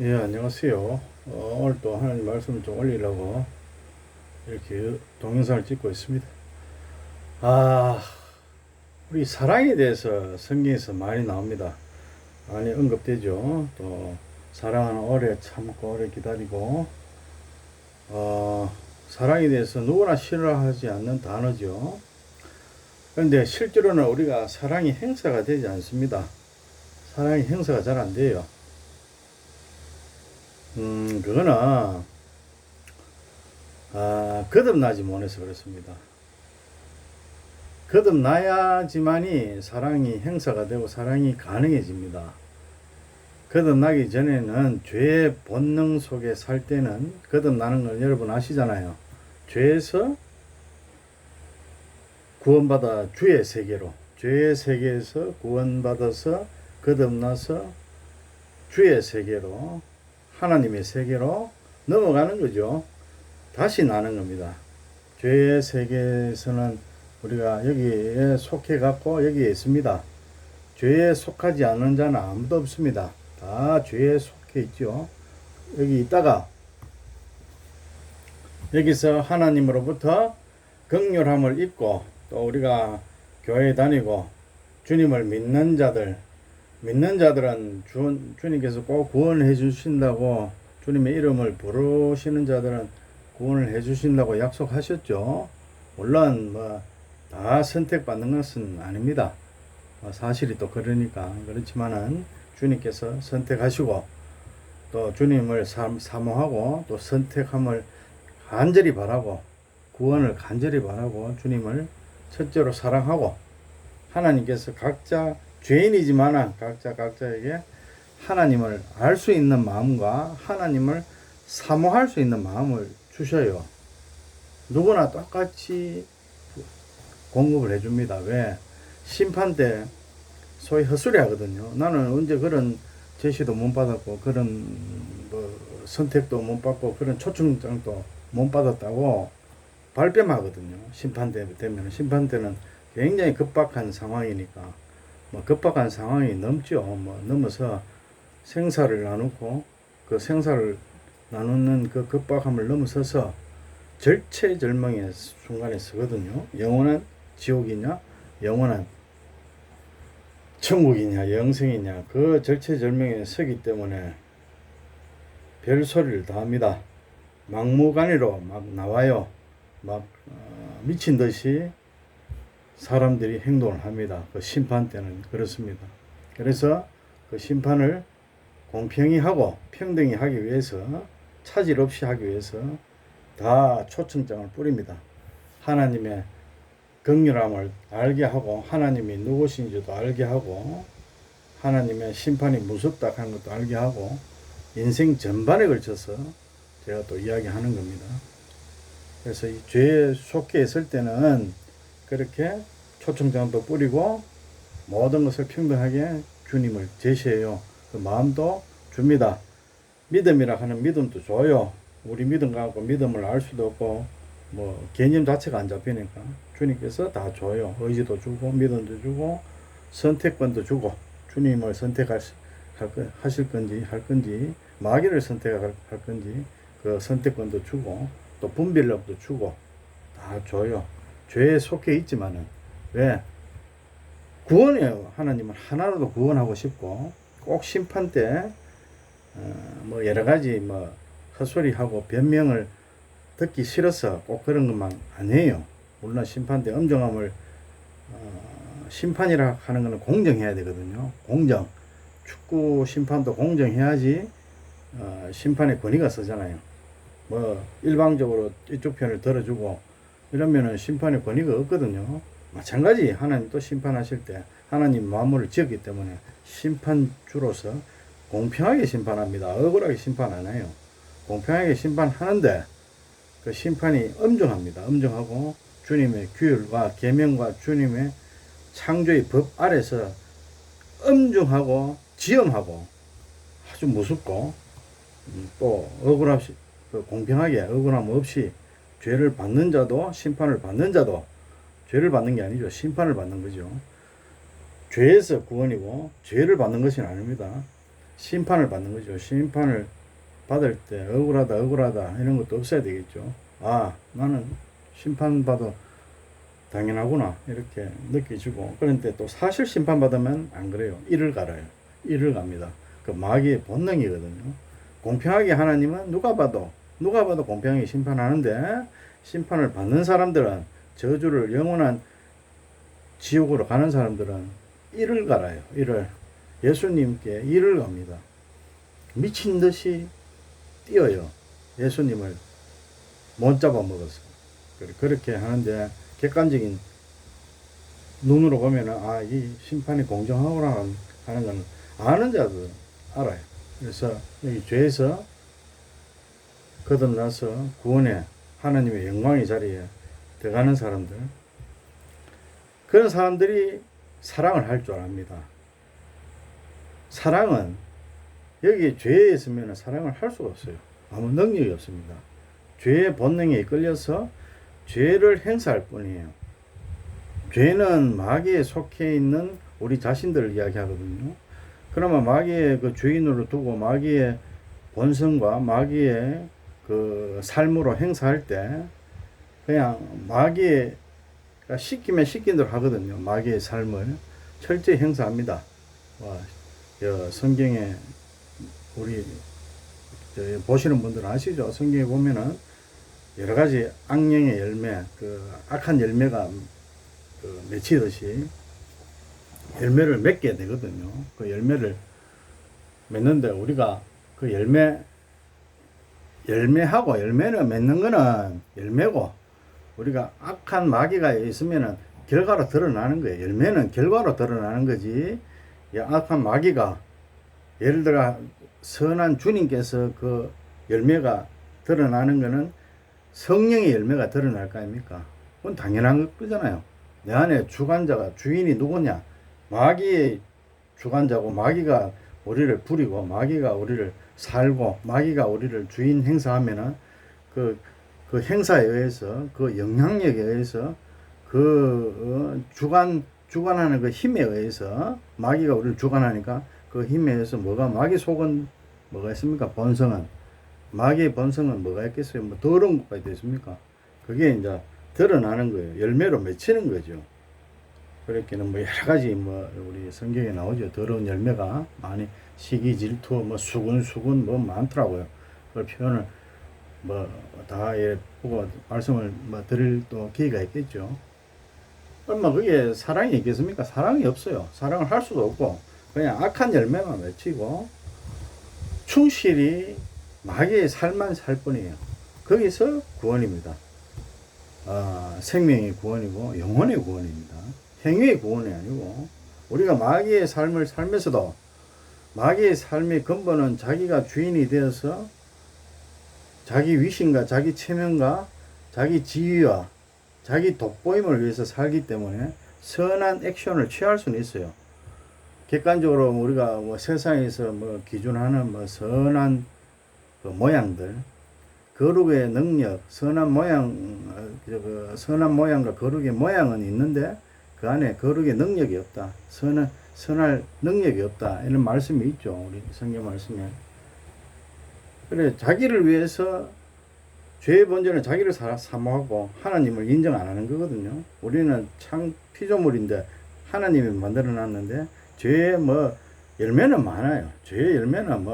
예, 안녕하세요. 오늘 또 하나님 말씀을 좀 올리려고 이렇게 동영상을 찍고 있습니다. 아, 우리 사랑에 대해서 성경에서 많이 나옵니다. 많이 언급되죠. 또, 사랑은 오래 참고, 오래 기다리고, 사랑에 대해서 누구나 싫어하지 않는 단어죠. 그런데 실제로는 우리가 사랑이 행사가 되지 않습니다. 사랑이 행사가 잘 안 돼요. 그거는 거듭나지 못해서 그렇습니다. 거듭나야지만이 사랑이 행사가 되고 사랑이 가능해집니다. 거듭나기 전에는 죄의 본능 속에 살 때는 거듭나는 걸 여러분 아시잖아요. 죄에서 구원받아 주의 세계로, 죄의 세계에서 구원받아서 거듭나서 주의 세계로, 하나님의 세계로 넘어가는 거죠. 다시 나는 겁니다. 죄의 세계에서는 우리가 여기에 속해 갖고 여기에 있습니다. 죄에 속하지 않는 자는 아무도 없습니다. 다 죄에 속해 있죠. 여기 있다가 여기서 하나님으로부터 긍휼함을 입고 또 우리가 교회 다니고 주님을 믿는 자들은 주님께서 꼭 구원해 주신다고, 주님의 이름을 부르시는 자들은 구원을 해 주신다고 약속하셨죠. 물론 다 선택받는 것은 아닙니다. 사실이 또 그렇지만은 주님께서 선택하시고 또 주님을 사모하고 또 선택함을 간절히 바라고 구원을 간절히 바라고 주님을 첫째로 사랑하고, 하나님께서 각자 죄인이지만 각자에게 하나님을 알 수 있는 마음과 하나님을 사모할 수 있는 마음을 주셔요. 누구나 똑같이 공급을 해줍니다. 왜? 심판 때 소위 헛소리 하거든요. 나는 언제 그런 제시도 못 받았고 그런 선택도 못 받고 그런 초청장도 못 받았다고 발뺌하거든요. 심판 때는 굉장히 급박한 상황이니까 급박한 상황이 넘어서 생사를 나누고 그 생사를 나누는 그 급박함을 넘어서서 절체절명의 순간에 서거든요. 영원한 지옥이냐 영원한 천국이냐 영생이냐, 그 절체절명에 서기 때문에 별소리를 다 합니다. 막무가내로 막 나와요. 미친 듯이 사람들이 행동을 합니다. 그 심판 때는 그렇습니다. 그래서 그 심판을 공평히 하고 평등히 하기 위해서, 차질 없이 하기 위해서 다 초청장을 뿌립니다. 하나님의 긍휼함을 알게 하고 하나님이 누구신지도 알게 하고 하나님의 심판이 무섭다 하는 것도 알게 하고 인생 전반에 걸쳐서 제가 또 이야기하는 겁니다. 그래서 이 죄에 속해 있을 때는 그렇게 초청장도 뿌리고 모든 것을 평등하게 주님을 제시해요. 그 마음도 줍니다. 믿음이라 하는 믿음도 줘요. 우리 믿음 갖고 믿음을 알 수도 없고 개념 자체가 안 잡히니까 주님께서 다 줘요. 의지도 주고 믿음도 주고 선택권도 주고, 주님을 하실 건지 할 건지, 마귀를 선택할 건지 그 선택권도 주고 또 분별력도 주고 다 줘요. 죄에 속해 있지만은 왜? 구원해요. 하나님은 하나로도 구원하고 싶고 꼭 심판 때 여러 가지 헛소리하고 변명을 듣기 싫어서 꼭 그런 것만 안 해요. 물론 심판 때 엄정함을 심판이라 하는 것은 공정해야 되거든요. 공정. 축구 심판도 공정해야지 심판의 권위가 서잖아요. 일방적으로 이쪽 편을 들어주고 이러면은 심판의 권위가 없거든요. 마찬가지 하나님도 심판하실 때 하나님 만물을 지었기 때문에 심판주로서 공평하게 심판합니다. 억울하게 심판 안 해요. 공평하게 심판하는데 그 심판이 엄정합니다. 엄정하고 주님의 규율과 계명과 주님의 창조의 법 아래서 엄중하고 지엄하고 아주 무섭고 또 억울함이 공평하게 억울함 없이 죄를 받는 자도 심판을 받는 자도, 죄를 받는 게 아니죠. 심판을 받는 거죠. 죄에서 구원이고 죄를 받는 것이 아닙니다. 심판을 받는 거죠. 심판을 받을 때 억울하다 이런 것도 없어야 되겠죠. 아, 나는 심판받아 당연하구나 이렇게 느껴지고. 그런데 또 사실 심판받으면 안 그래요. 이를 갈아요. 이를 갑니다. 그 마귀의 본능이거든요. 공평하게 하나님은 누가 봐도 공평하게 심판하는데, 심판을 받는 사람들은, 저주를 영원한 지옥으로 가는 사람들은 이를 갈아요. 이를, 예수님께 이를 갑니다. 미친 듯이 뛰어요. 예수님을 못 잡아먹어서. 그렇게 하는데, 객관적인 눈으로 보면은, 아, 이 심판이 공정하구나 하는 건 아는 자도 알아요. 그래서 여기 죄에서 거듭나서 구원의 하나님의 영광의 자리에 들어가는 사람들, 그런 사람들이 사랑을 할 줄 압니다. 사랑은, 여기 죄에 있으면 사랑을 할 수가 없어요. 아무 능력이 없습니다. 죄의 본능에 이끌려서 죄를 행사할 뿐이에요. 죄는 마귀에 속해 있는 우리 자신들을 이야기하거든요. 그러면 마귀의 그 주인으로 두고 마귀의 본성과 마귀의 그 삶으로 행사할 때, 그냥 마귀의 시키면 시킨 대로 하거든요. 마귀의 삶을 철저히 행사합니다. 성경에 우리 보시는 분들은 아시죠? 성경에 보면은 여러 가지 악령의 열매, 그 악한 열매가 맺히듯이 열매를 맺게 되거든요. 그 열매를 맺는데, 우리가 그 열매하고, 열매를 맺는 거는 열매고, 우리가 악한 마귀가 있으면은 결과로 드러나는 거예요. 열매는 결과로 드러나는 거지. 악한 마귀가, 예를 들어 선한 주님께서 그 열매가 드러나는 거는 성령의 열매가 드러날 거 아닙니까? 그건 당연한 거잖아요. 내 안에 주관자가, 주인이 누구냐? 마귀의 주관자고, 마귀가 우리를 부리고, 마귀가 우리를 살고, 마귀가 우리를 주인 행사하면은 그 행사에 의해서, 그 영향력에 의해서, 주관하는 그 힘에 의해서, 마귀가 우리를 주관하니까 그 힘에 의해서 마귀 속은 뭐가 있습니까? 본성은, 마귀의 본성은 뭐가 있겠어요? 뭐 더러운 것까지 됐습니까? 그게 이제 드러나는 거예요. 열매로 맺히는 거죠. 그렇게는 뭐 여러 가지 우리 성경에 나오죠. 더러운 열매가 많이, 시기, 질투, 수군 많더라고요. 그걸 표현을 다 보고 말씀을 드릴 또 기회가 있겠죠. 얼마 그게 사랑이 있겠습니까? 사랑이 없어요. 사랑을 할 수도 없고, 그냥 악한 열매만 맺히고 충실히 마귀의 삶만 살 뿐이에요. 거기서 구원입니다. 생명의 구원이고 영혼의 구원입니다. 행위의 구원이 아니고, 우리가 마귀의 삶을 살면서도, 마귀의 삶의 근본은 자기가 주인이 되어서 자기 위신과 자기 체면과 자기 지위와 자기 돋보임을 위해서 살기 때문에 선한 액션을 취할 수는 있어요. 객관적으로 우리가 세상에서 기준하는 선한 그 모양들, 거룩의 능력, 선한 모양과 거룩의 모양은 있는데 그 안에 거룩의 능력이 없다. 선할 능력이 없다. 이런 말씀이 있죠. 우리 성경 말씀에. 그래, 자기를 위해서, 죄의 본질은 자기를 사모하고 하나님을 인정 안 하는 거거든요. 우리는 피조물인데 하나님이 만들어 놨는데, 죄의 열매는 많아요. 죄의 열매는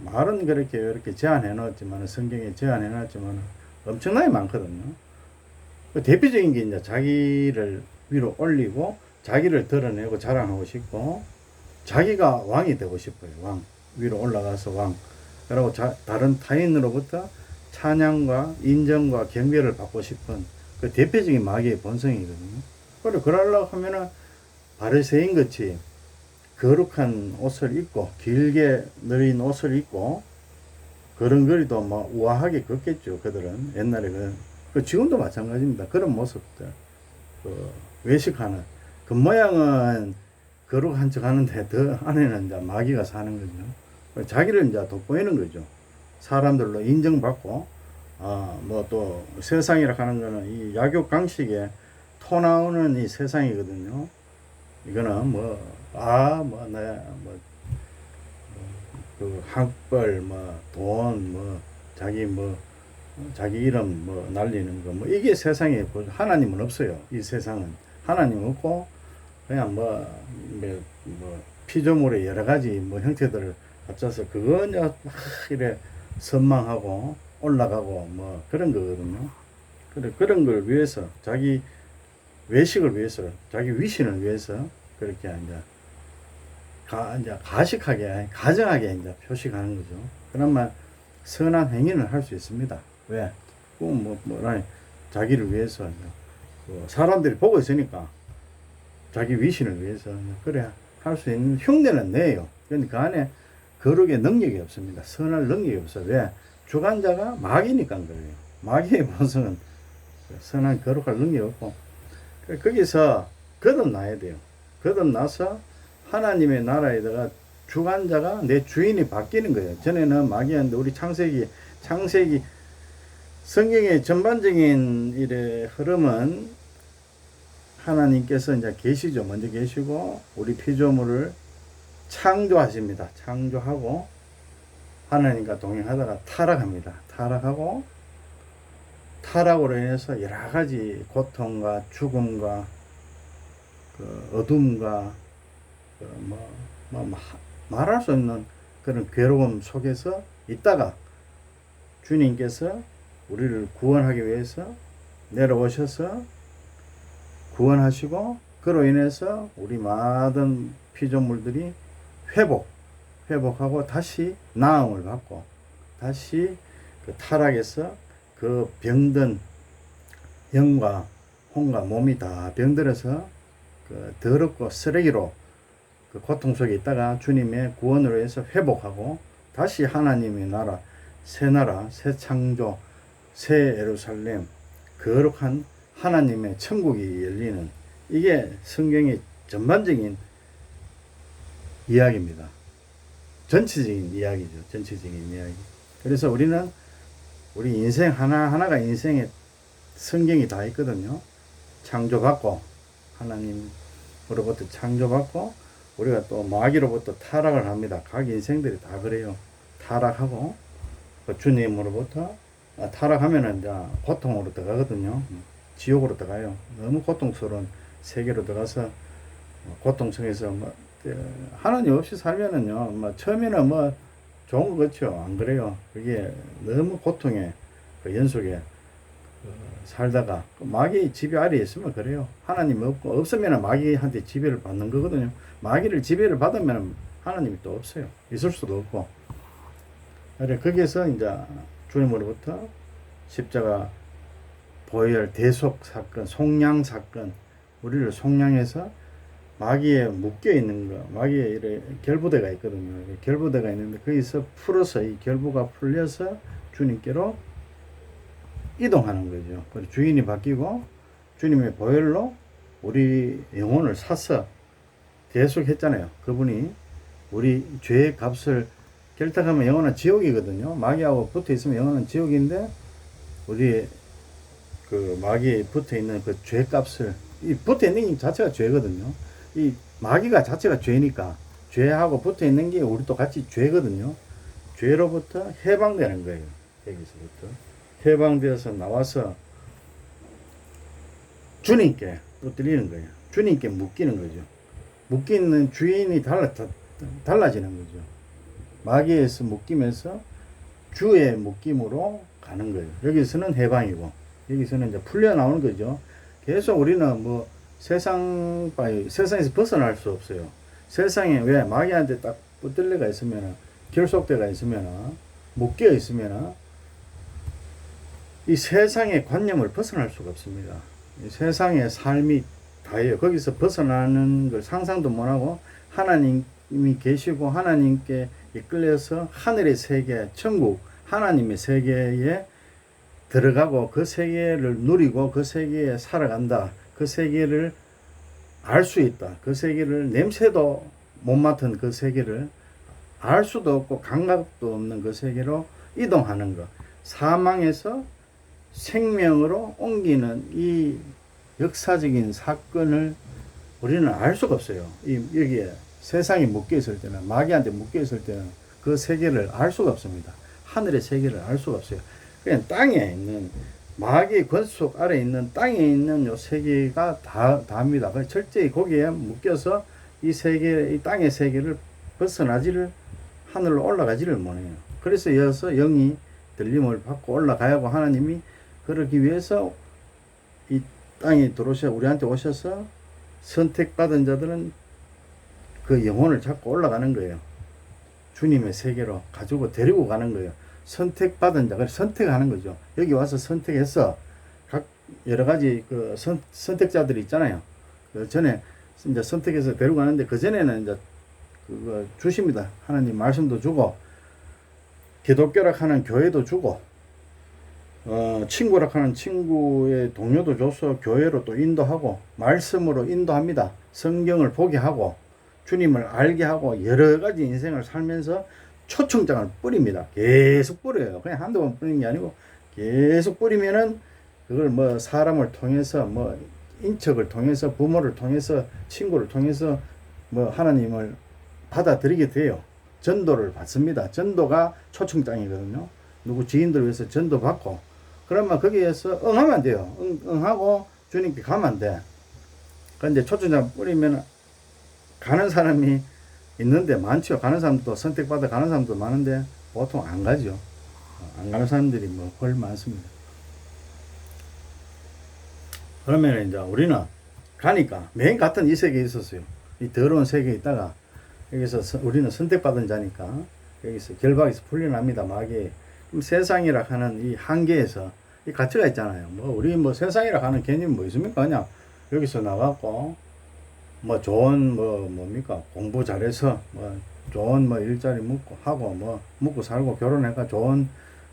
말은 이렇게 제한해 놨지만, 성경에 제한해 놨지만 엄청나게 많거든요. 대표적인 게 이제 자기를 위로 올리고, 자기를 드러내고 자랑하고 싶고, 자기가 왕이 되고 싶어요. 왕. 위로 올라가서 왕. 그리고 다른 타인으로부터 찬양과 인정과 경배를 받고 싶은 그 대표적인 마귀의 본성이거든요. 그래, 그러려고 하면은 바리새인 같이 거룩한 옷을 입고, 길게 느린 옷을 입고, 걸음걸이도 우아하게 걷겠죠. 그들은 옛날에 지금도 마찬가지입니다. 그런 모습들, 외식하는 그 모양은 거룩한 척 하는데 더 안에는 이제 마귀가 사는 거죠. 자기를 이제 돋보이는 거죠. 사람들로 인정받고, 또 세상이라 하는 거는 이 약육강식에 토 나오는 이 세상이거든요. 이거는 그 학벌, 뭐, 돈, 뭐, 자기 뭐, 자기 이름 뭐 날리는 거, 뭐, 이게 세상에, 하나님은 없어요. 이 세상은. 하나님 없고, 그냥 피조물의 여러 가지 뭐 형태들을 갖춰서 그거냐, 막 이래 선망하고 올라가고 뭐 그런 거거든요. 그래, 그런 걸 위해서, 자기 외식을 위해서, 자기 위신을 위해서 그렇게 이제 가식하게, 가정하게 이제 표식하는 거죠. 그나마 선한 행위는 할 수 있습니다. 왜? 자기를 위해서, 사람들이 보고 있으니까, 자기 위신을 위해서, 그래, 할 수 있는 흉내는 내요. 그런데 그 안에 거룩의 능력이 없습니다. 선할 능력이 없어요. 왜? 주관자가 마귀니까 그래요. 마귀의 본성은 선한 거룩할 능력이 없고, 거기서 거듭나야 돼요. 거듭나서 하나님의 나라에다가 주관자가 내 주인이 바뀌는 거예요. 전에는 마귀였는데, 우리 창세기 성경의 전반적인 일의 흐름은 하나님께서 이제 계시죠. 먼저 계시고 우리 피조물을 창조하십니다. 창조하고 하나님과 동행하다가 타락합니다. 타락하고 타락으로 인해서 여러 가지 고통과 죽음과 그 어둠과 말할 수 없는 그런 괴로움 속에서 있다가 주님께서 우리를 구원하기 위해서 내려오셔서 구원하시고, 그로 인해서 우리 모든 피조물들이 회복하고 다시 나음을 받고, 다시 그 타락에서 그 병든 영과 혼과 몸이 다 병들어서 그 더럽고 쓰레기로 그 고통 속에 있다가 주님의 구원으로 해서 회복하고, 다시 하나님의 나라, 새 창조, 새 예루살렘, 거룩한 하나님의 천국이 열리는, 이게 성경의 전반적인 이야기입니다. 전체적인 이야기죠. 전체적인 이야기. 그래서 우리는 우리 인생 하나하나가 인생에 성경이 다 있거든요. 창조받고, 하나님으로부터 창조받고, 우리가 또 마귀로부터 타락을 합니다. 각 인생들이 다 그래요. 타락하고, 주님으로부터 타락하면은 이제 고통으로 들어가거든요. 지옥으로 들어가요. 너무 고통스러운 세계로 들어가서 고통 속에서 하나님 없이 살면은요, 처음에는 좋은 거 같죠. 안 그래요. 그게 너무 고통의 그 연속에 살다가 마귀 지배 아래에 있으면 그래요. 하나님 없으면 마귀한테 지배를 받는 거거든요. 마귀를 지배를 받으면 하나님이 또 없어요. 있을 수도 없고. 그래, 거기에서 이제 주님으로부터 십자가 보혈 대속 사건, 속량 사건, 우리를 속량해서 마귀에 묶여 있는 거, 마귀에 이래 결부대가 있거든요. 결부대가 있는데 거기서 풀어서, 이 결부가 풀려서 주님께로 이동하는 거죠. 그리고 주인이 바뀌고 주님의 보혈로 우리 영혼을 사서 대속했잖아요. 그분이 우리 죄의 값을 결탁하면 영혼은 지옥이거든요. 마귀하고 붙어 있으면 영혼은 지옥인데, 우리 그 마귀에 붙어 있는 그 죄값을, 이 붙어 있는 게 자체가 죄거든요. 이 마귀가 자체가 죄니까, 죄하고 붙어 있는 게 우리도 같이 죄거든요. 죄로부터 해방되는 거예요. 여기서부터 해방되어서 나와서 주님께 엎드리는 거예요. 주님께 묶이는 거죠. 묶이는 주인이 달라지는 거죠. 마귀에서 묶이면서 주의 묶임으로 가는 거예요. 여기서는 해방이고, 여기서는 이제 풀려 나오는 거죠. 계속 우리는 세상에서 벗어날 수 없어요. 세상에 왜 마귀한테 딱 붙들려가 있으면, 결속대가 있으면, 묶여 있으면, 이 세상의 관념을 벗어날 수가 없습니다. 이 세상의 삶이 다예요. 거기서 벗어나는 걸 상상도 못하고, 하나님이 계시고 하나님께 이끌려서 하늘의 세계, 천국, 하나님의 세계에 들어가고 그 세계를 누리고 그 세계에 살아간다. 그 세계를 알 수 있다. 그 세계를 냄새도 못 맡은 그 세계를 알 수도 없고 감각도 없는 그 세계로 이동하는 것. 사망에서 생명으로 옮기는 이 역사적인 사건을 우리는 알 수가 없어요. 여기에 세상에 묶여 있을 때는, 마귀한테 묶여 있을 때는 그 세계를 알 수가 없습니다. 하늘의 세계를 알 수가 없어요. 그냥 땅에 있는 마귀의 권속 아래 있는 땅에 있는 요 세계가 다입니다. 철저히 거기에 묶여서 이 세계, 이 땅의 세계를 벗어나지를 하늘로 올라가지를 못해요. 그래서 이어서 영이 들림을 받고 올라가야 하고 하나님이 그러기 위해서 이 땅에 들어오셔 우리한테 오셔서 선택받은 자들은 그 영혼을 잡고 올라가는 거예요. 주님의 세계로 가지고 데리고 가는 거예요. 선택받은 자가 선택하는 거죠. 여기 와서 선택해서 각 여러 가지 그 선택자들이 있잖아요. 그 전에 이제 선택해서 데리고 가는데 그 전에는 이제 그거 주십니다. 하나님 말씀도 주고 기독교락 하는 교회도 주고 친구락 하는 친구의 동료도 줘서 교회로 또 인도하고 말씀으로 인도합니다. 성경을 보게 하고 주님을 알게 하고 여러 가지 인생을 살면서 초청장을 뿌립니다. 계속 뿌려요. 그냥 한두 번 뿌리는 게 아니고 계속 뿌리면은 그걸 뭐 사람을 통해서 뭐 인척을 통해서 부모를 통해서 친구를 통해서 뭐 하나님을 받아들이게 돼요. 전도를 받습니다. 전도가 초청장이거든요. 누구 지인들 위해서 전도 받고 그러면 거기에서 응하면 안 돼요. 응하고 주님께 가면 안 돼. 그런데 초청장 뿌리면 가는 사람이 있는데 많죠. 가는 사람도 선택받아 가는 사람도 많은데 보통 안 가죠. 안 가는 사람들이 뭐 훨 많습니다. 그러면 이제 우리는 가니까 맨 같은 이 세계에 있었어요. 이 더러운 세계에 있다가 여기서 우리는 선택받은 자니까 여기서 결박에서 풀려납니다. 마귀. 그럼 세상이라 하는 이 한계에서 이 가치가 있잖아요. 뭐 우리 뭐 세상이라 하는 개념이 뭐 있습니까? 그냥 여기서 나가고 뭐 좋은 뭐 뭡니까 공부 잘해서 뭐 좋은 뭐 일자리 묻고 하고 뭐 묻고 살고 결혼해가 좋은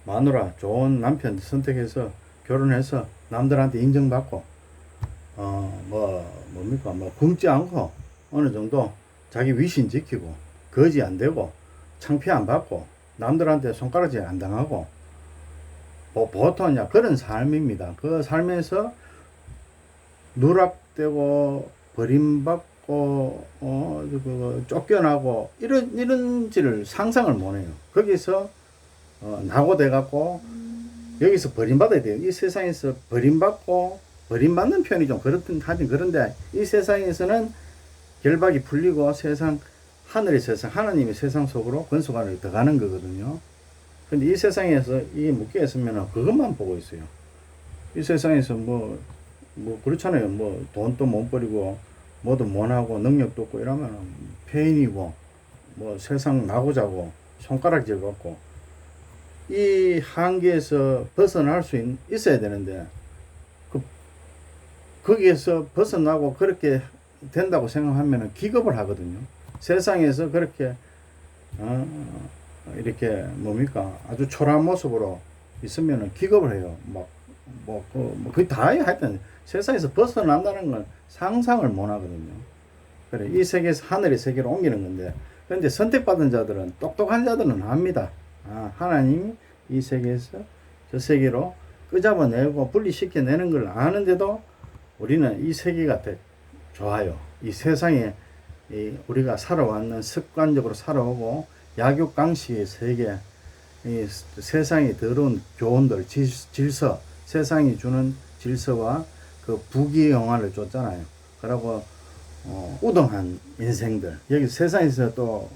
마누라 좋은 남편 선택해서 결혼해서 남들한테 인정받고 뭐 뭡니까 뭐 굶지 않고 어느 정도 자기 위신 지키고 거지 안 되고 창피 안 받고 남들한테 손가락질 안 당하고 뭐 보통 그런 삶입니다. 그 삶에서 누락되고 버림받고 쫓겨나고 이런지를 상상을 못해요. 거기서 낙오돼 갖고 여기서 버림받아야 돼요. 이 세상에서 버림받고 버림받는 표현이 좀 그렇긴 하긴 그런데 이 세상에서는 결박이 풀리고 세상 하늘의 세상 하나님의 세상 속으로 권속 안으로 들어가는 거거든요. 근데 이 세상에서 이게 묶여 있으면 그것만 보고 있어요. 이 세상에서 뭐 그렇잖아요. 뭐 돈도 못 버리고 뭐도 못하고 능력도 없고 이러면 폐인이고 뭐 세상 나고자고 손가락질 받고 이 한계에서 벗어날 수 있어야 되는데 거기에서 벗어나고 그렇게 된다고 생각하면 기겁을 하거든요. 세상에서 그렇게 이렇게 뭡니까 아주 초라한 모습으로 있으면 기겁을 해요. 그게 다예요. 하여튼 세상에서 벗어난다는 건 상상을 못 하거든요. 그래 이 세계에서 하늘의 세계로 옮기는 건데 그런데 선택받은 자들은 똑똑한 자들은 압니다. 하나님이 이 세계에서 저 세계로 끄잡아내고 분리시켜내는 걸 아는데도 우리는 이 세계가 더 좋아요. 이 세상에 우리가 살아왔는 습관적으로 살아오고 약육강식의 세계, 이 세상의 더러운 교훈들, 질서, 세상이 주는 질서와 그 부귀영화를 줬잖아요. 그러고 우등한 인생들, 여기 세상에서 또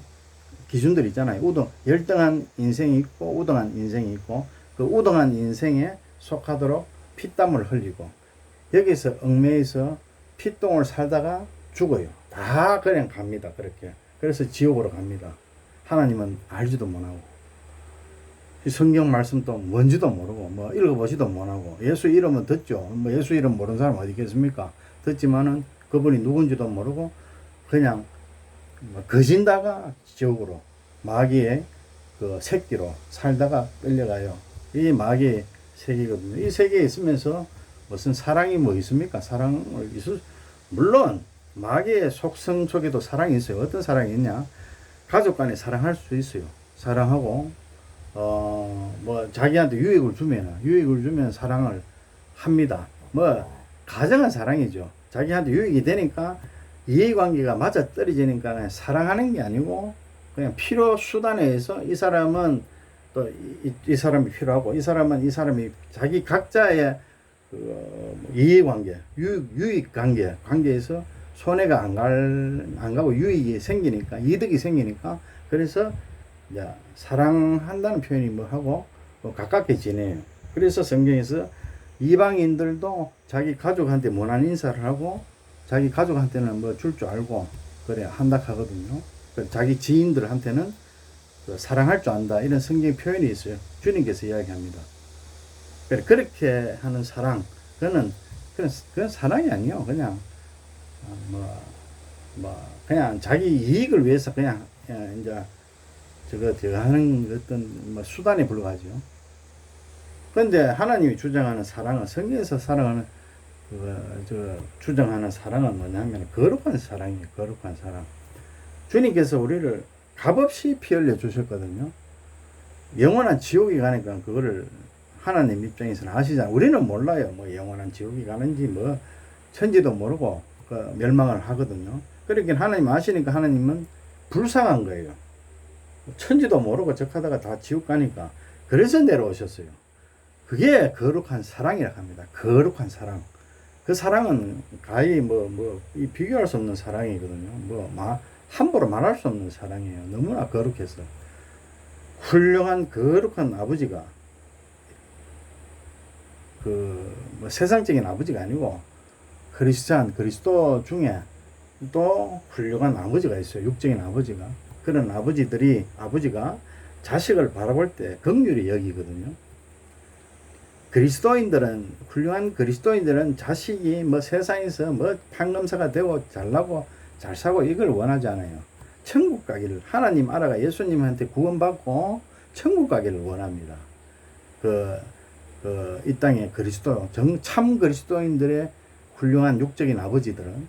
기준들이 있잖아요. 열등한 인생이 있고 우등한 인생이 있고 그 우등한 인생에 속하도록 피땀을 흘리고 여기서 얽매여서 피똥을 살다가 죽어요. 다 그냥 갑니다. 그렇게. 그래서 지옥으로 갑니다. 하나님은 알지도 못하고 성경 말씀도 뭔지도 모르고 뭐 읽어보지도 못하고 예수 이름은 듣죠. 뭐 예수 이름 모르는 사람 어디 있겠습니까? 듣지만은 그분이 누군지도 모르고 그냥 거진다가 지옥으로 마귀의 그 새끼로 살다가 끌려가요. 이 마귀의 세계거든요. 이 세계에 있으면서 무슨 사랑이 뭐 있습니까? 물론 마귀의 속성 속에도 사랑이 있어요. 어떤 사랑이 있냐? 가족 간에 사랑할 수 있어요. 사랑하고 뭐 자기한테 유익을 주면 사랑을 합니다. 뭐 가정은 사랑이죠. 자기한테 유익이 되니까 이해관계가 맞아 떨어지니까 사랑하는 게 아니고 그냥 필요 수단에 의해서 이 사람은 또 이 사람이 필요하고 이 사람은 이 사람이 자기 각자의 그 이해관계, 유익 관계에서 손해가 안 가고 유익이 생기니까 이득이 생기니까 그래서 이제 사랑한다는 표현이 뭐 하고 뭐 가깝게 지내요. 그래서 성경에서 이방인들도 자기 가족한테 모난 인사를 하고 자기 가족한테는 뭐 줄 줄 알고 그래 한다 하거든요. 자기 지인들한테는 사랑할 줄 안다 이런 성경 표현이 있어요. 주님께서 이야기합니다. 그렇게 하는 사랑 그건 사랑이 아니요. 그냥 그냥 자기 이익을 위해서 그냥 이제 저거 하는 어떤 뭐 수단에 불과하죠. 그런데 하나님이 주장하는 사랑은 성경에서 사랑하는 주장하는 사랑은 뭐냐면 거룩한 사랑이에요. 거룩한 사랑. 주님께서 우리를 값없이 피 흘려 주셨거든요. 영원한 지옥이 가니까 그거를 하나님 입장에서는 아시잖아요. 우리는 몰라요. 뭐 영원한 지옥이 가는지 뭐 천지도 모르고 그 멸망을 하거든요. 그러니까 하나님 아시니까 하나님은 불쌍한 거예요. 천지도 모르고 적하다가 다 지옥 가니까 그래서 내려오셨어요. 그게 거룩한 사랑이라고 합니다. 거룩한 사랑. 그 사랑은 가히 비교할 수 없는 사랑이거든요. 함부로 말할 수 없는 사랑이에요. 너무나 거룩해서. 훌륭한 거룩한 아버지가 세상적인 아버지가 아니고 그리스도 중에 또 훌륭한 아버지가 있어요. 육적인 아버지가. 그런 아버지가 자식을 바라볼 때 긍휼히 여기거든요. 훌륭한 그리스도인들은 자식이 세상에서 판검사가 되고 잘나고 잘 사고 이걸 원하지 않아요. 천국 가기를, 하나님 알아가 예수님한테 구원받고 천국 가기를 원합니다. 이 땅의 참 그리스도인들의 훌륭한 육적인 아버지들은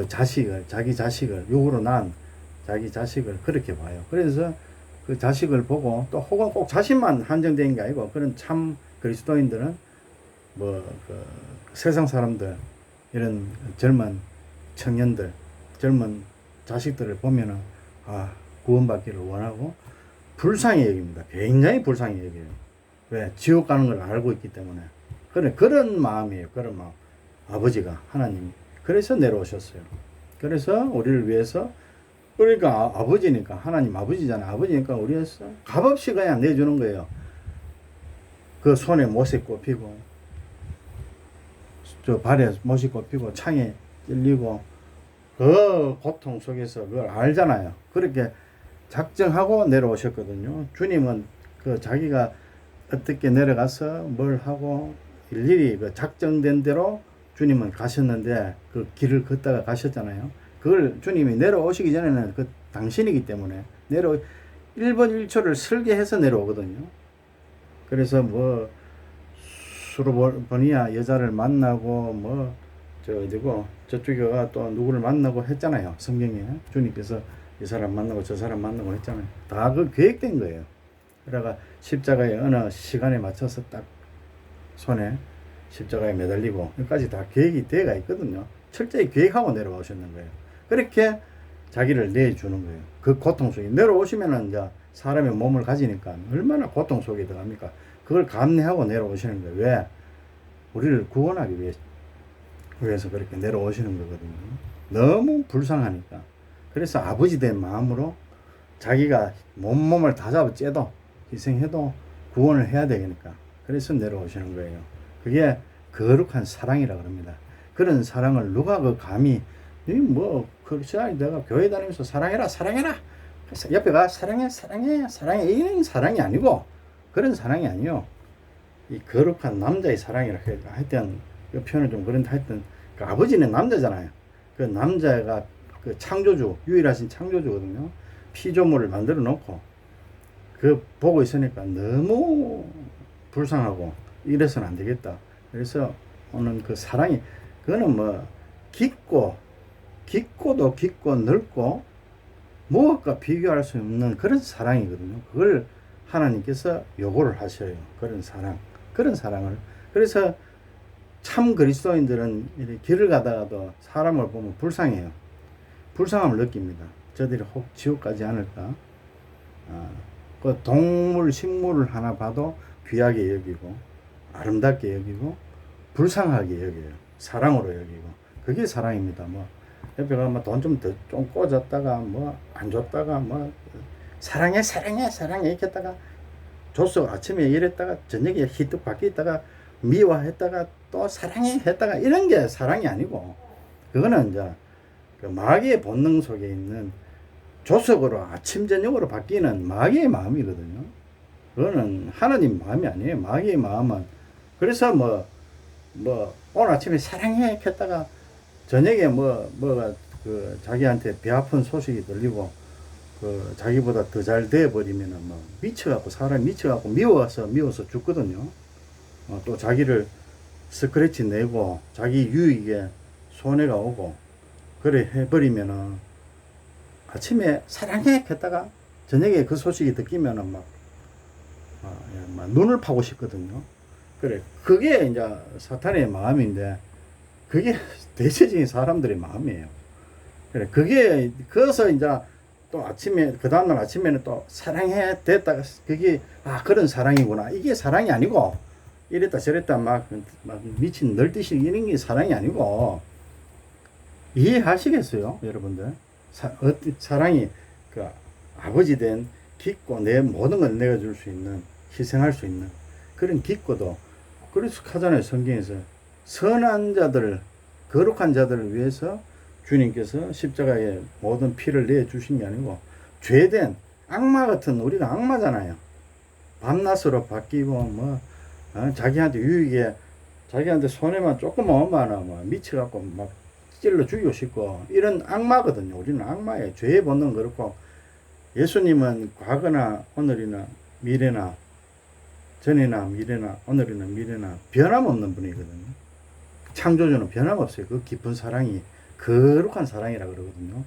자기 자식을, 육으로 낳은 자기 자식을 그렇게 봐요. 그래서 그 자식을 보고 또 혹은 꼭 자신만 한정된 게 아니고 그런 참 그리스도인들은 세상 사람들, 이런 젊은 청년들, 젊은 자식들을 보면은, 구원받기를 원하고 불쌍히 여깁니다. 굉장히 불쌍히 여겨요. 왜? 지옥 가는 걸 알고 있기 때문에. 그런 마음이에요. 그런 마음. 아버지가, 하나님이. 그래서 내려오셨어요. 그래서 우리를 위해서, 그러니까 아버지니까, 하나님 아버지잖아요. 아버지니까 우리에서 값없이 그냥 내주는 거예요. 그 손에 못이 꼽히고, 발에 못이 꼽히고, 창에 찔리고, 그 고통 속에서 그걸 알잖아요. 그렇게 작정하고 내려오셨거든요. 주님은 자기가 어떻게 내려가서 뭘 하고 일일이 작정된 대로 주님은 가셨는데 그 길을 걷다가 가셨잖아요. 그걸 주님이 내려오시기 전에는 당신이기 때문에 1분 1초를 설계해서 내려오거든요. 그래서 수르보니아 여자를 만나고 저쪽에 또 누구를 만나고 했잖아요. 성경에 주님께서 이 사람 만나고 저 사람 만나고 했잖아요. 다 계획된 거예요. 그러다가 십자가에 어느 시간에 맞춰서 딱 손에 십자가에 매달리고 여기까지 다 계획이 되어가 있거든요. 철저히 계획하고 내려오셨는 거예요. 그렇게 자기를 내주는 거예요. 그 고통 속에 내려오시면은 이제 사람의 몸을 가지니까 얼마나 고통 속에 들어갑니까? 그걸 감내하고 내려오시는 거예요. 왜? 우리를 구원하기 위해서 그렇게 내려오시는 거거든요. 너무 불쌍하니까. 그래서 아버지 된 마음으로 자기가 몸을 다 잡아 째도 희생해도 구원을 해야 되니까. 그래서 내려오시는 거예요. 그게 거룩한 사랑이라고 합니다. 그런 사랑을 누가 감히 내가 교회 다니면서 사랑해라 옆에 가 사랑해 이런 사랑이 아니고 그런 사랑이 아니요. 이 거룩한 남자의 사랑이라 하여튼 그 표현을 좀 그런데 하여튼 그 아버지는 남자잖아요. 그 남자가 그 창조주, 유일하신 창조주거든요. 피조물을 만들어 놓고 보고 있으니까 너무 불쌍하고 이래서는 안 되겠다. 그래서 오늘 그 사랑이 그거는 깊고도 깊고 넓고 무엇과 비교할 수 없는 그런 사랑이거든요. 그걸 하나님께서 요구를 하셔요. 그런 사랑을. 그래서 참 그리스도인들은 길을 가다가도 사람을 보면 불쌍해요. 불쌍함을 느낍니다. 저들이 혹 지옥 가지 않을까. 그 동물 식물을 하나 봐도 귀하게 여기고 아름답게 여기고 불쌍하게 여겨요. 사랑으로 여기고 그게 사랑입니다. 뭐 옆에 가면 돈 좀 꽂았다가 뭐 안 줬다가 뭐 사랑해 이렇게 했다가 줬어 아침에 이랬다가 저녁에 희뚝 바뀌었다가 미워했다가 또 사랑해 했다가 이런 게 사랑이 아니고 그거는 이제 그 마귀의 본능 속에 있는 조석으로 아침 저녁으로 바뀌는 마귀의 마음이거든요. 그거는 하나님 마음이 아니에요. 마귀의 마음은. 그래서 오늘 아침에 사랑해 했다가 저녁에 뭐가 그 자기한테 배 아픈 소식이 들리고 그 자기보다 더 잘 돼 버리면은 뭐 미쳐갖고 사람이 미쳐갖고 미워서 죽거든요. 또 자기를 스크래치 내고 자기 유익에 손해가 오고 그래 해버리면은 아침에 사랑해 했다가 저녁에 그 소식이 듣기면은 막 눈을 파고 싶거든요. 그래 그게 이제 사탄의 마음인데 그게 대체적인 사람들의 마음이에요. 그래 그게 그래서 이제 또 아침에 그 다음날 아침에는 또 사랑해 됐다가 그게 그런 사랑이구나. 이게 사랑이 아니고 이랬다 저랬다 막 미친 널뛰시 이런 게 사랑이 아니고 이해하시겠어요, 여러분들? 사랑이 그 아버지 된 깊고 내 모든 걸 내어줄 수 있는 희생할 수 있는 그런 깊고도 그래서 하잖아요, 성경에서 선한 자들 거룩한 자들을 위해서 주님께서 십자가에 모든 피를 내주신 게 아니고 죄된 악마 같은 우리가 악마잖아요. 밤낮으로 바뀌고 자기한테 유익에 자기한테 손해만 조금만 오면 미쳐갖고 막 찔러 죽이고 싶고 이런 악마거든요. 우리는 악마예요. 죄의 본능은 그렇고 예수님은 과거나 오늘이나 미래나 전이나 미래나 오늘이나 미래나 변함없는 분이거든요. 창조주는 변함없어요. 그 깊은 사랑이 거룩한 사랑이라 그러거든요.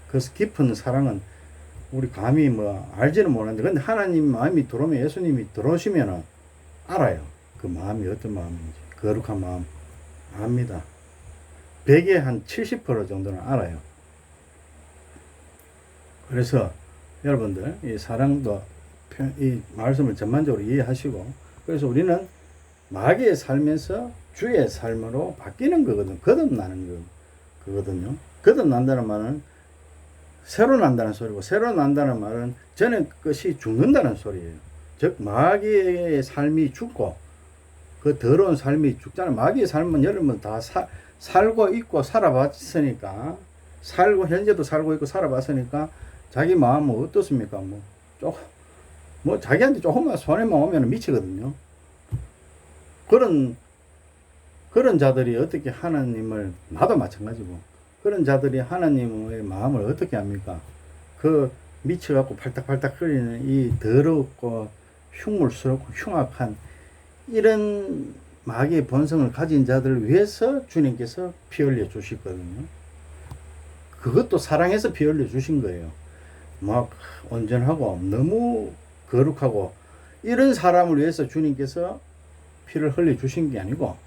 그래서 깊은 사랑은 우리 감히 알지는 못하는데 근데 하나님 마음이 들어오면 예수님이 들어오시면은 알아요. 그 마음이 어떤 마음인지 거룩한 마음 압니다. 100의 한 70% 정도는 알아요. 그래서 여러분들 이 사랑도 이 말씀을 전반적으로 이해하시고 그래서 우리는 마귀의 살면서 주의 삶으로 바뀌는 거거든. 거듭나는 거거든요. 거듭난다는 말은 새로 난다는 소리고 새로 난다는 말은 전에 것이 죽는다는 소리예요. 즉 마귀의 삶이 죽고 그 더러운 삶이 죽잖아요. 마귀의 삶은 여러분 다 살고 있고 살아봤으니까 현재도 살고 있고 살아봤으니까 자기 마음은 어떻습니까? 자기한테 조금만 손해만 오면 미치거든요. 그런 자들이 어떻게 하나님을 나도 마찬가지고 그런 자들이 하나님의 마음을 어떻게 합니까? 그 미쳐갖고 팔딱팔딱 끓이는 이 더럽고 흉물스럽고 흉악한 이런 마귀의 본성을 가진 자들을 위해서 주님께서 피 흘려 주시거든요. 그것도 사랑해서 피 흘려 주신 거예요. 온전하고 너무 거룩하고 이런 사람을 위해서 주님께서 피를 흘려 주신 게 아니고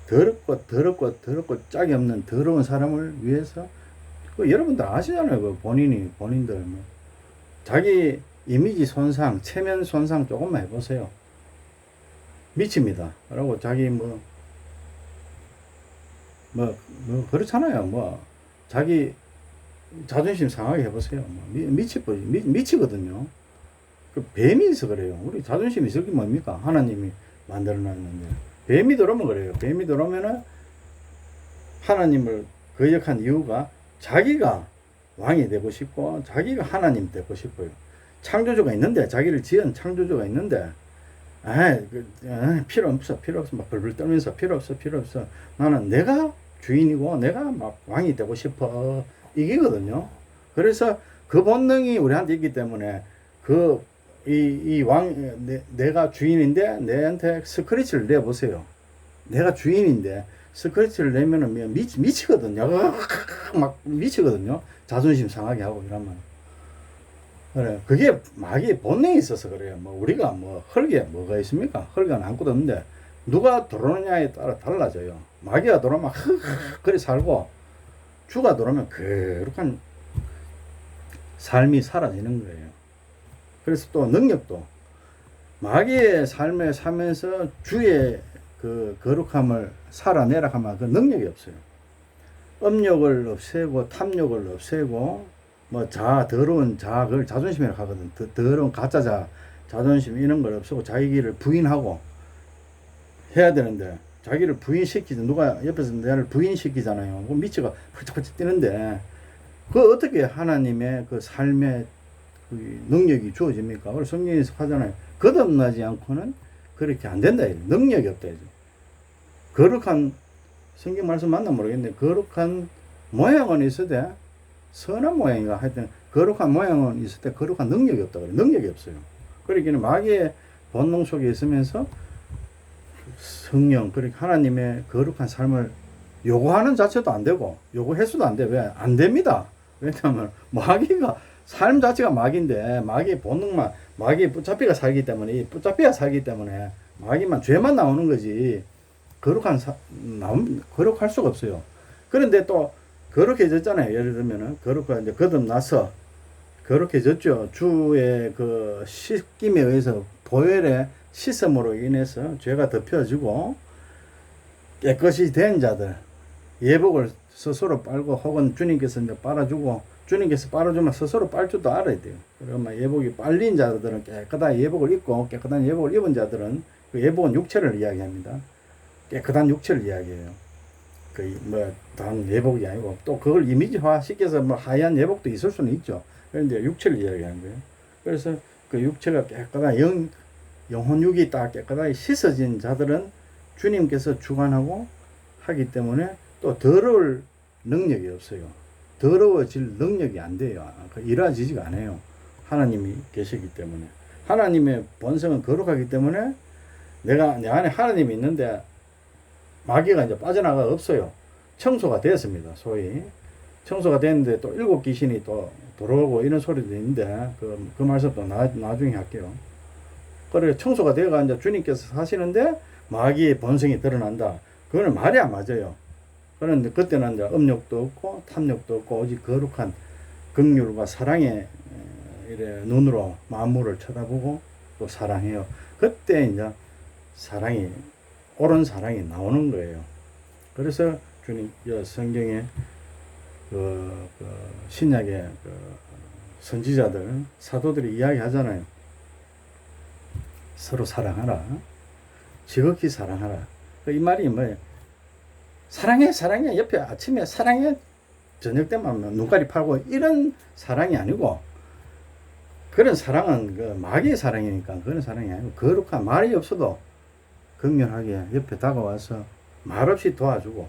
더럽고 짝이 없는 더러운 사람을 위해서 여러분들 아시잖아요. 본인들 자기 이미지 손상, 체면 손상 조금만 해보세요. 미칩니다. 그러고 자기 그렇잖아요. 자기 자존심 상하게 해보세요. 미치거든요. 그 뱀이 있어 그래요. 우리 자존심이 있을 게 뭡니까? 하나님이 만들어놨는데. 뱀이 들어오면 그래요. 뱀이 들어오면은 하나님을 거역한 이유가 자기가 왕이 되고 싶고 자기가 하나님 되고 싶어요. 창조주가 있는데 자기를 지은 창조주가 있는데 필요 없어 막 벌벌 떨면서 필요 없어 나는 내가 주인이고 내가 왕이 되고 싶어 이기거든요. 그래서 그 본능이 우리한테 있기 때문에 내가 주인인데 내한테 스크래치를 내보세요. 내가 주인인데 스크래치를 내면은 미치거든요. 막 미치거든요. 자존심 상하게 하고 이러면. 그래. 그게 마귀의 본능이 있어서 그래요. 우리가 흙에 뭐가 있습니까? 흙은 아무것도 없는데 누가 들어오느냐에 따라 달라져요. 마귀가 들어오면 그래 살고 주가 들어오면 거룩한 삶이 사라지는 거예요. 그래서 또 능력도 마귀의 삶을 살면서 주의 그 거룩함을 살아내라 하면 그 능력이 없어요. 음욕을 없애고 탐욕을 없애고 뭐 더러운 그걸 자존심이라고 하거든. 더러운 가짜 자존심 이런 걸 없애고 자기를 부인하고 해야 되는데 자기를 부인시키지 누가 옆에서 나를 부인시키잖아요. 그 미치가 펄쩍펄쩍 뛰는데 그 어떻게 하나님의 그 삶의 그 능력이 주어집니까? 그래서 성경에서 하잖아요. 거듭나지 않고는 그렇게 안 된다. 능력이 없다. 거룩한 성경 말씀 맞나 모르겠는데 거룩한 모양은 있어도 선한 모양인가 하여튼 거룩한 모양은 있을 때 거룩한 능력이 없다 그래. 능력이 없어요. 그러기는 마귀의 본능 속에 있으면서 성령 그러니까 하나님의 거룩한 삶을 요구하는 자체도 안 되고 요구해서도 안 돼. 왜? 안 됩니다. 왜냐하면 마귀가 삶 자체가 마귀인데 마귀의 본능만 마귀의 붙잡히가 살기 때문에 붙잡히가 살기 때문에 마귀만 죄만 나오는 거지 거룩할 수가 없어요. 그런데 또 거룩해졌잖아요. 예를 들면은 이제 거듭나서 거룩해졌죠. 주의 그 씻김에 의해서 보혈의 씻음으로 인해서 죄가 덮여지고 깨끗이 된 자들 예복을 스스로 빨고 혹은 주님께서 이제 빨아주고 주님께서 빨아주면 스스로 빨 줄도 알아야 돼요. 그러면 예복이 빨린 자들은 깨끗한 예복을 입고 깨끗한 예복을 입은 자들은 그 예복은 육체를 이야기합니다. 깨끗한 육체를 이야기해요. 단 예복이 아니고 또 그걸 이미지화 시켜서 뭐 하얀 예복도 있을 수는 있죠. 그런데 육체를 이야기하는 거예요. 그래서 그 육체가 깨끗한 영혼육이 딱 깨끗하게 씻어진 자들은 주님께서 주관하고 하기 때문에 또 더러울 능력이 없어요. 더러워질 능력이 안 돼요. 이루어지지가 않아요. 하나님이 계시기 때문에. 하나님의 본성은 거룩하기 때문에 내 안에 하나님이 있는데 마귀가 이제 빠져나가 없어요. 청소가 되었습니다. 소위. 청소가 됐는데 또 일곱 귀신이 또 들어오고 이런 소리도 있는데 그 말씀도 나중에 할게요. 그래 청소가 되어가 이제 주님께서 사시는데 마귀의 본성이 드러난다. 그거는 말이 안 맞아요. 그런데 그때는 이제 음욕도 없고 탐욕도 없고 오직 거룩한 긍휼과 사랑의 이래 눈으로 만물을 쳐다보고 또 사랑해요. 그때 이제 옳은 사랑이 나오는 거예요. 그래서 주님 성경에 신약의 선지자들 사도들이 이야기하잖아요. 서로 사랑하라. 지극히 사랑하라. 이 말이 뭐예요? 사랑해 옆에 아침에 사랑해 저녁 때만 눈깔이 팔고 이런 사랑이 아니고 그런 사랑은 그 마귀의 사랑이니까 그런 사랑이 아니고 거룩한 말이 없어도 긍휼하게 옆에 다가와서 말없이 도와주고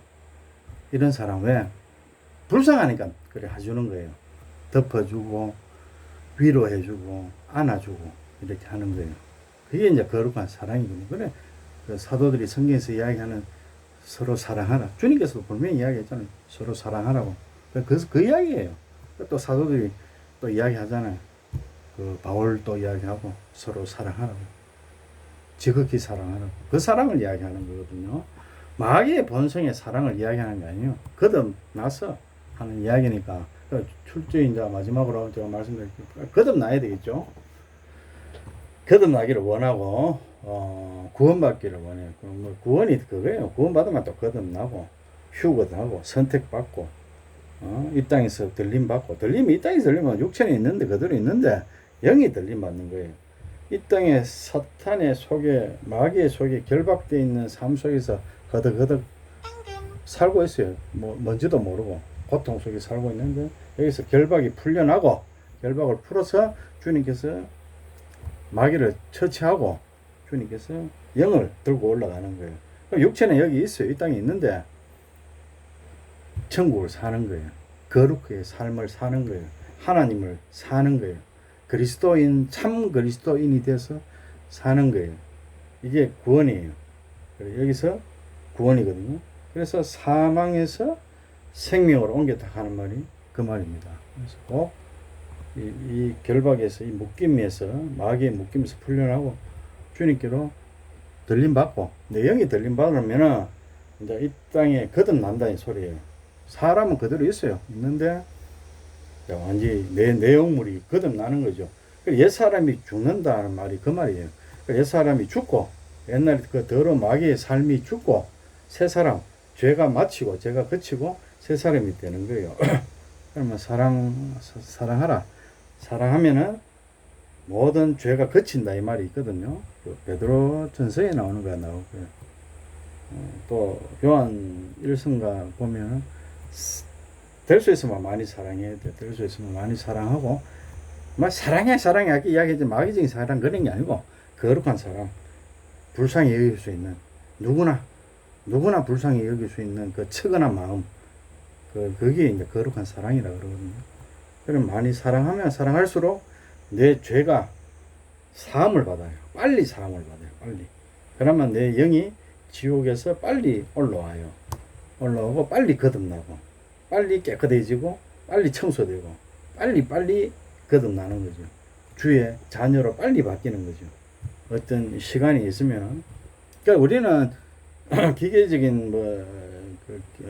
이런 사랑. 왜? 불쌍하니까 그래 해주는 거예요. 덮어주고 위로해주고 안아주고 이렇게 하는 거예요. 그게 이제 거룩한 사랑이거든요. 그래 그 사도들이 성경에서 이야기하는 서로 사랑하라. 주님께서도 분명히 이야기했잖아요. 서로 사랑하라고. 그 이야기예요. 또 사도들이 또 이야기하잖아요. 그 바울도 이야기하고 서로 사랑하라고. 지극히 사랑하라고. 그 사랑을 이야기하는 거거든요. 마귀의 본성의 사랑을 이야기하는 게 아니에요. 거듭나서 하는 이야기니까. 출주인 자 마지막으로 제가 말씀드릴게요. 거듭나야 되겠죠. 거듭나기를 원하고 구원받기를 원해요. 뭐 구원이 그거예요. 구원받으면 또 거듭나고 휴거도 하고 선택받고 이 땅에서 들림받고 들림이 이 땅에서 들리면 육체는 있는데 그대로 있는데 영이 들림받는 거예요. 이 땅에 사탄의 속에 마귀의 속에 결박되어 있는 삶 속에서 거덕거덕 살고 있어요. 뭐 뭔지도 모르고 고통 속에 살고 있는데 여기서 결박이 풀려나고 결박을 풀어서 주님께서 마귀를 처치하고 주님께서 영을 들고 올라가는 거예요. 그럼 육체는 여기 있어요. 이 땅에 있는데 천국을 사는 거예요. 거룩하게 삶을 사는 거예요. 하나님을 사는 거예요. 참 그리스도인이 돼서 사는 거예요. 이게 구원이에요. 여기서 구원이거든요. 그래서 사망에서 생명으로 옮겼다 하는 말이 그 말입니다. 그래서 꼭 이 결박에서 이 묶임에서 마귀의 묶임에서 풀려나고 주님께로 들림받고 내 영이 들림받으면은 이제 이 땅에 거듭난다는 소리예요. 사람은 그대로 있어요. 있는데 완전히 내 내용물이 거듭나는 거죠. 옛사람이 죽는다는 말이 그 말이에요. 옛사람이 죽고 옛날에 그 더러운 마귀의 삶이 죽고 새 사람, 죄가 마치고 죄가 그치고 새 사람이 되는 거예요. 그러면 사랑하라. 사랑하면은 모든 죄가 그친다 이 말이 있거든요. 그 베드로 전서에 나오는 거야 나오고요. 또 요한 1서가 보면은 될 수 있으면 많이 사랑해야 돼. 될 수 있으면 많이 사랑하고 막 사랑해 이렇게 이야기하지 마귀적인 사랑 그런 게 아니고 거룩한 사람, 불쌍히 여길 수 있는 누구나 불쌍히 여길 수 있는 그 측은한 마음, 그게 이제 거룩한 사랑이라 그러거든요. 그럼 많이 사랑하면 사랑할수록 내 죄가 사함을 받아요. 빨리 사함을 받아요. 빨리. 그러면 내 영이 지옥에서 빨리 올라오고 빨리 거듭나고 빨리 깨끗해지고 빨리 청소되고 빨리 거듭나는 거죠. 주의 자녀로 빨리 바뀌는 거죠. 어떤 시간이 있으면. 그러니까 우리는 기계적인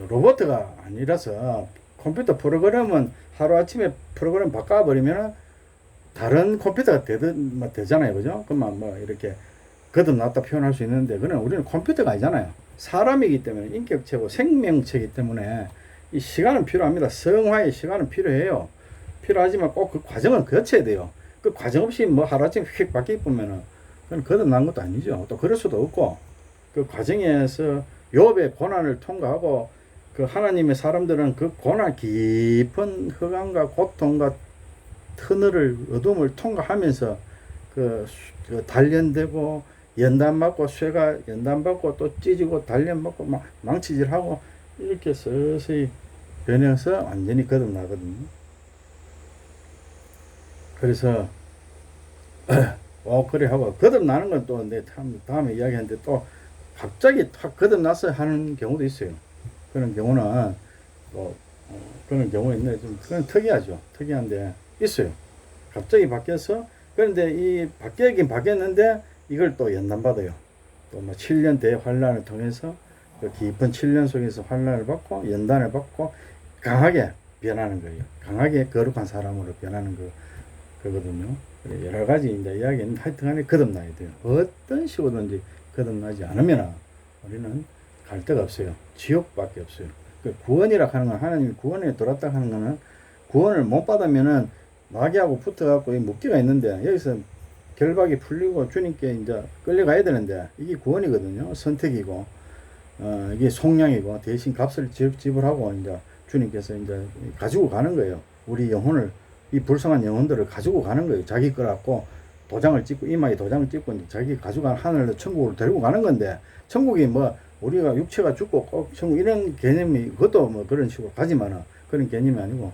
로봇가 아니라서 컴퓨터 프로그램은 하루아침에 프로그램 바꿔버리면 다른 컴퓨터가 되잖아요. 그죠? 그러면 이렇게 거듭났다 표현할 수 있는데, 그러나 우리는 컴퓨터가 아니잖아요. 사람이기 때문에, 인격체고 생명체이기 때문에 이 시간은 필요합니다. 성화의 시간은 필요해요. 필요하지만 꼭 그 과정을 거쳐야 돼요. 그 과정 없이 하루아침에 휙 바뀌면은 그건 거듭난 것도 아니죠. 또 그럴 수도 없고, 그 과정에서 욥의 고난을 통과하고 그 하나님의 사람들은 그 고난 깊은 흑암과 고통과 터널을 어둠을 통과하면서 그 단련되고 연단받고 쇠가 연단받고 또 찢어지고 단련받고 막 망치질하고 이렇게 서서히 변해서 완전히 거듭나거든요. 그래서 그래 하고 거듭나는 건 또 내 다음에 이야기하는데 또 갑자기 탁 거듭나서 하는 경우도 있어요. 그런 경우는 또 그런 경우 있는데 좀 그건 특이하죠. 특이한데 있어요. 갑자기 바뀌어서. 그런데 이 바뀌긴 바뀌었는데 이걸 또 연단받아요. 또 7년 대환란을 통해서 그 깊은 7년 속에서 환란을 받고 연단을 받고 강하게 변하는 거예요. 강하게 거룩한 사람으로 변하는 거거든요. 여러 가지 이제 이야기는 하여튼간에 거듭나야 돼요. 어떤 식으로든지 거듭나지 않으면 우리는 갈 데가 없어요. 지옥밖에 없어요. 구원이라 하는 건 하나님이 구원에 들어왔다 하는 거는 구원을 못 받으면은 마귀하고 붙어갖고 묶기가 있는데 여기서 결박이 풀리고 주님께 이제 끌려가야 되는데 이게 구원이거든요. 선택이고 이게 속량이고 대신 값을 지불하고 이제 주님께서 이제 가지고 가는 거예요. 우리 영혼을 이 불쌍한 영혼들을 가지고 가는 거예요. 자기 거라고 도장을 찍고 이마에 도장을 찍고 이제 자기 가져간 하늘로 천국으로 데리고 가는 건데 천국이 우리가 육체가 죽고 꼭 천국 이런 개념이 그것도 그런 식으로 가지만은 그런 개념이 아니고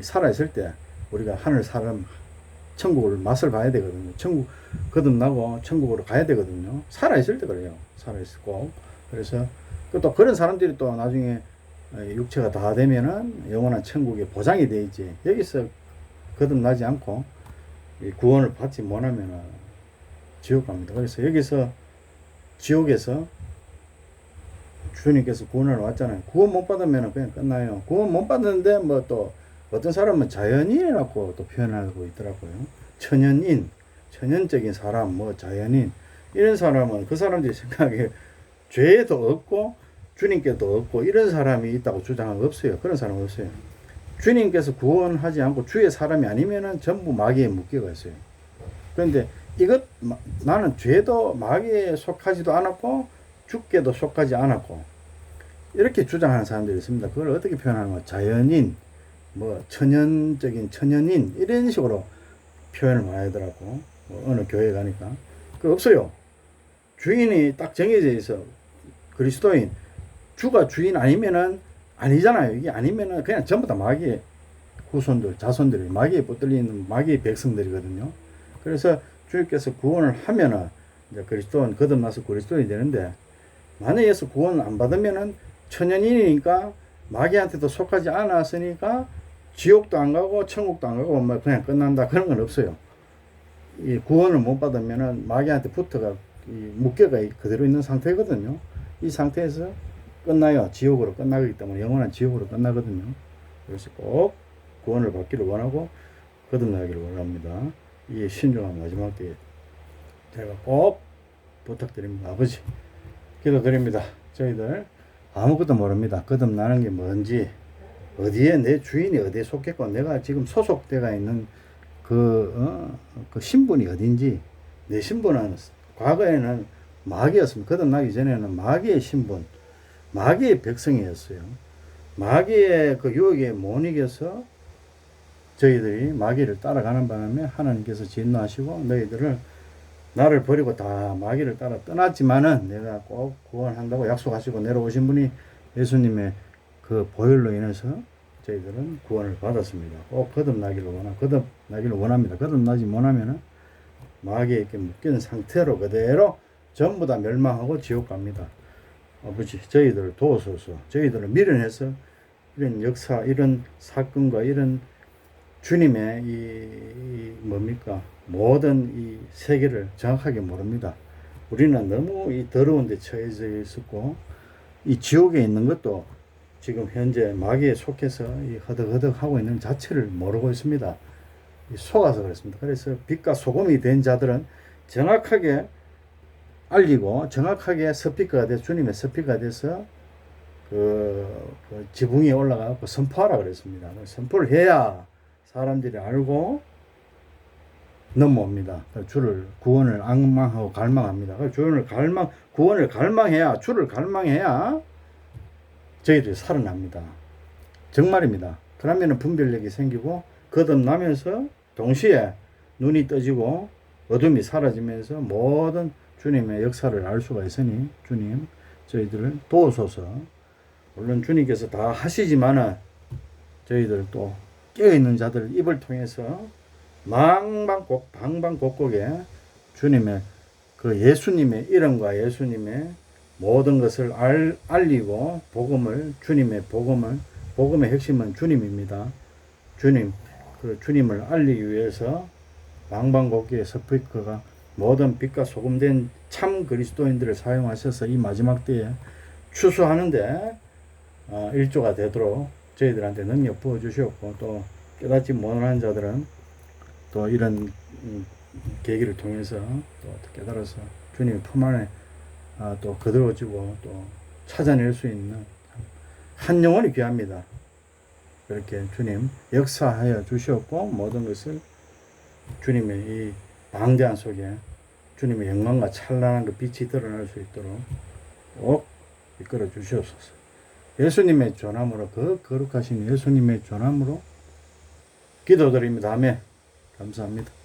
살아있을 때 우리가 하늘 사람 천국을 맛을 봐야 되거든요. 천국 거듭나고 천국으로 가야 되거든요. 살아있을 때 그래요. 살아있을 꼭. 그래서 또 그런 사람들이 또 나중에 육체가 다 되면은 영원한 천국에 보장이 돼 있지. 여기서 거듭나지 않고 구원을 받지 못하면 지옥 갑니다. 그래서 여기서 지옥에서 주님께서 구원을 왔잖아요. 구원 못 받으면 그냥 끝나요. 구원 못 받는데 또 어떤 사람은 자연인이라고 또 표현하고 있더라고요. 천연적인 사람, 자연인. 이런 사람은 그 사람들이 생각에 죄도 없고 주님께도 없고 이런 사람이 있다고 주장하는 없어요. 그런 사람 없어요. 주님께서 구원하지 않고 주의 사람이 아니면은 전부 마귀에 묶여가 있어요. 그런데 나는 죄도 마귀에 속하지도 않았고 죽게도 속하지 않았고 이렇게 주장하는 사람들이 있습니다. 그걸 어떻게 표현하는 거야? 자연인, 천연인 이런 식으로 표현을 많이 하더라고. 어느 교회 가니까 없어요. 주인이 딱 정해져 있어. 그리스도인 주가 주인 아니면은 아니잖아요. 이게 아니면은 그냥 전부 다 마귀의 후손들, 자손들이 마귀에 붙들리는 마귀의 백성들이거든요. 그래서 주님께서 구원을 하면은 이제 그리스도는 거듭나서 그리스도인이 되는데 만약에서 구원을 안 받으면은 천연인이니까 마귀한테도 속하지 않았으니까 지옥도 안 가고 천국도 안 가고 그냥 끝난다 그런 건 없어요. 이 구원을 못 받으면은 마귀한테 붙어가 묶여가 그대로 있는 상태거든요. 이 상태에서 끝나요. 지옥으로 끝나기 때문에 영원한 지옥으로 끝나거든요. 그래서 꼭 구원을 받기를 원하고 거듭나기를 원합니다. 이 신중한 마지막 때에 제가 꼭 부탁드립니다. 아버지 기도드립니다. 저희들 아무것도 모릅니다. 거듭나는 게 뭔지, 어디에 내 주인이 어디에 속했고 내가 지금 소속되어 있는 그 신분이 어딘지. 내 신분은 과거에는 마귀였습니다. 거듭나기 전에는 마귀의 신분, 마귀의 백성이었어요. 마귀의 그 유혹에 못 이겨서 저희들이 마귀를 따라가는 바람에 하나님께서 진노하시고 너희들을 나를 버리고 다 마귀를 따라 떠났지만은 내가 꼭 구원한다고 약속하시고 내려오신 분이 예수님의 그 보혈로 인해서 저희들은 구원을 받았습니다. 꼭 거듭나기를 원합니다. 거듭나지 못하면은 마귀에게 묶인 상태로 그대로 전부 다 멸망하고 지옥 갑니다. 아버지 저희들을 도우소서. 저희들을 미련해서 이런 역사, 이런 사건과 이런 주님의 이 뭡니까 모든 이 세계를 정확하게 모릅니다. 우리는 너무 이 더러운 데 처해져 있었고 이 지옥에 있는 것도 지금 현재 마귀에 속해서 이 허덕허덕 하고 있는 자체를 모르고 있습니다. 속아서 그렇습니다. 그래서 빛과 소금이 된 자들은 정확하게 알리고 정확하게 스피커가 돼서 주님의 스피커가 돼서 그 지붕에 올라가고 선포하라 그랬습니다. 선포를 해야 사람들이 알고 넘어옵니다. 주를 구원을 앙망하고 갈망합니다. 구원을 갈망해야 주를 갈망해야 저희들이 살아납니다. 정말입니다. 그러면 분별력이 생기고 거듭나면서 동시에 눈이 떠지고 어둠이 사라지면서 모든 주님의 역사를 알 수가 있으니 주님 저희들을 도우소서. 물론 주님께서 다 하시지만은 저희들 또 깨어있는 자들 입을 통해서 방방곡곡에 주님의 그 예수님의 이름과 예수님의 모든 것을 알리고 주님의 복음의 핵심은 주님입니다. 주님을 알리기 위해서 방방곡곡의 스피커가 모든 빛과 소금된 참 그리스도인들을 사용하셔서 이 마지막 때에 추수하는데 일조가 되도록 저희들한테 능력 부어주시옵고 또 깨닫지 못하는 자들은 또 이런 계기를 통해서 또 깨달아서 주님의 품 안에 또 거두어지고 또 찾아낼 수 있는 한 영혼이 귀합니다. 그렇게 주님 역사하여 주시옵고 모든 것을 주님의 이 방대한 속에 주님의 영광과 찬란한 그 빛이 드러날 수 있도록 꼭 이끌어 주시옵소서. 예수님의 존함으로 그 거룩하신 예수님의 존함으로 기도드립니다. 아멘. 감사합니다.